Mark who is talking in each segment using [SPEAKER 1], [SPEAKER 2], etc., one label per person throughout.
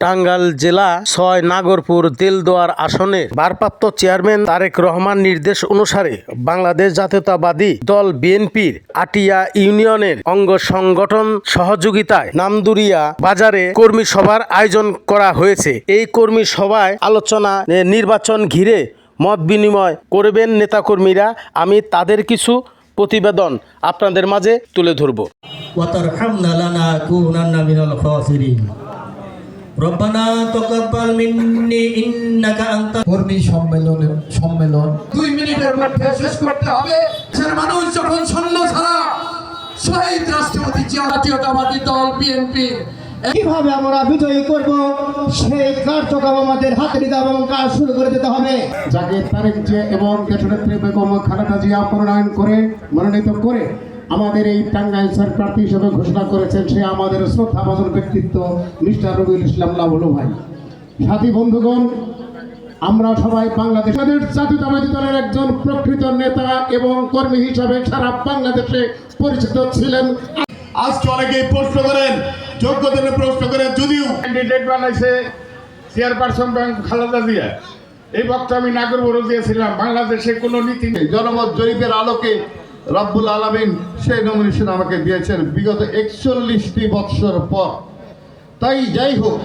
[SPEAKER 1] টাঙ্গাইল জেলা ৬ নাগরপুর দেলদুয়ার আসনে ভারপ্রাপ্ত চেয়ারম্যান তারেক রহমান নির্দেশ অনুসারে বাংলাদেশ জাতীয়তাবাদী দল বিএনপির আটিয়া ইউনিয়নের অঙ্গ সংগঠন সহযোগিতায় নামদুরিয়া বাজারে কর্মী সভার আয়োজন করা হয়েছে। এই কর্মী সভায় আলোচনা নির্বাচন ঘিরে মত বিনিময় করবেন নেতাকর্মীরা। আমি তাদের কিছু প্রতিবেদন আপনাদের মাঝে তুলে ধরব।
[SPEAKER 2] রব্বানা তাকাব্বাল মিন্নি ইন্নাকা আনতা
[SPEAKER 3] কর্মী সম্মেলন 2 মিনিটের মধ্যে শেষ করতে হবে। মানুষ যখন সৈন্য ছাড়া শহীদ রাষ্ট্রপতি জাতীয়তাবাদী দল বিএনপি
[SPEAKER 4] কিভাবে আমরা বিজয়ী করব সেই কার্যক্রম আমাদের হাতে নিতে এবং কাজ শুরু করে দিতে হবে।
[SPEAKER 5] যাকে তারেক জিয়া এবং দেশনেত্রী বেগম খালেদা জিয়া মনোনীত করে আমাদের এই টাঙ্গাইল স্যার প্রার্থী হিসেবে ঘোষণা করেছেন, সে আমাদের শ্রদ্ধাভাজন ব্যক্তিত্ব মিস্টার রবিউল ইসলাম লাবলু ভাই। সাথী বন্ধুগণ, আমরা সবাই বাংলাদেশের জাতীয়তাবাদী দলের একজন প্রকৃত নেতা এবং কর্মী হিসাবে সারা বাংলাদেশে পরিচিত ছিলেন।
[SPEAKER 6] আজকে অনেকেই প্রশ্ন করেন, যোগ্যতা প্রশ্ন করেন, যদিও ক্যান্ডিডেট বানাইছে চেয়ারপারসন খালেদা জিয়া। এই বক্তব্য আমি নাগরপুর দিয়েছিলাম। বাংলাদেশে কোনো নীতি নেই।
[SPEAKER 5] জনমত জরিপের আলোকে রব্বুল আলামিন সেই নমিনেশন আমাকে দিয়েছেন বিগত 41টি বৎসর পর। তাই যাই হোক,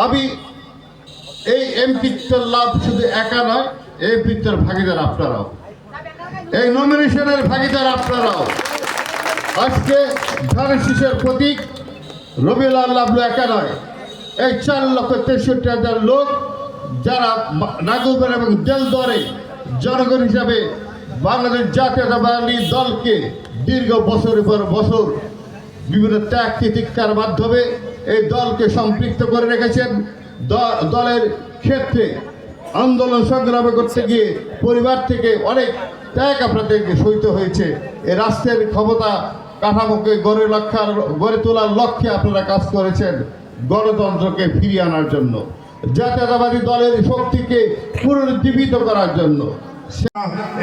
[SPEAKER 5] আমি এই এমপিত্বের লাভ শুধু একা নয়, এমপিত্বের ভাগিদার আপনারাও, এই নমিনেশনের ভাগিদার আপনারাও। আজকে ধানের শীষের প্রতীক রবিউল লাবলু একা নয়, এই 4,63,000 লোক যারা নাগরপুর এবং দেলদুয়ারে জনগণ হিসাবে বাংলাদেশ জাতীয়তাবাদী দলকে দীর্ঘ বছরের পর বছর বিভিন্ন ত্যাগ তিতিক্ষার মাধ্যমে এই দলকে সম্পৃক্ত করে রেখেছেন। দলের ক্ষেত্রে আন্দোলন সংগ্রাম করতে গিয়ে পরিবার থেকে অনেক ত্যাগ আপনাদেরকে সইতে হয়েছে। এই রাষ্ট্রের ক্ষমতা কাঠামোকে গড়ে তোলার লক্ষ্যে আপনারা কাজ করেছেন, গণতন্ত্রকে ফিরিয়ে আনার জন্য, জাতীয়তাবাদী দলের শক্তিকে পুনরুজ্জীবিত করার জন্য।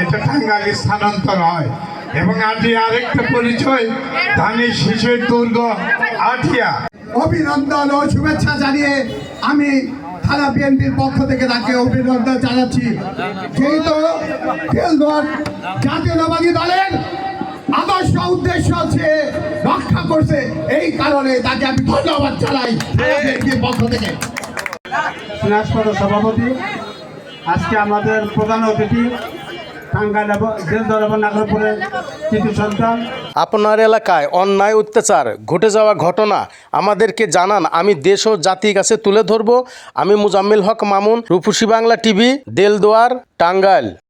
[SPEAKER 6] এটা টাঙ্গাইল স্থানান্তর হয় এবং আটিয়া আরেকটা পরিচয়, ধানের শীষের দুর্গ আটিয়া।
[SPEAKER 3] অভিনন্দন ও শুভেচ্ছা জানিয়ে আমি থানা বিএনপির পক্ষ থেকে তাকে অভিনন্দন জানাচ্ছি। যেহেতু দেলদুয়ার জাতীয়তাবাদী দলের আদর্শ উদ্দেশ্য হচ্ছে রক্ষা করছে, এই কারণে তাকে আমি ধন্যবাদ জানাই বিএনপির পক্ষ থেকে।
[SPEAKER 7] সভাপতি, আজকে আমাদের প্রধান অতিথি টাঙ্গাইল দেলদুয়ার এবং নাগরপুরের কৃতি সন্তান।
[SPEAKER 1] আপনার এলাকায় অন্যায় অত্যাচার ঘটে যাওয়া ঘটনা আমাদেরকে জানান, আমি দেশ ও জাতির কাছে তুলে ধরব। আমি মুজাম্মিল হক মামুন, রূপসী বাংলা টিভি, দেলদুয়ার, টাঙ্গাইল।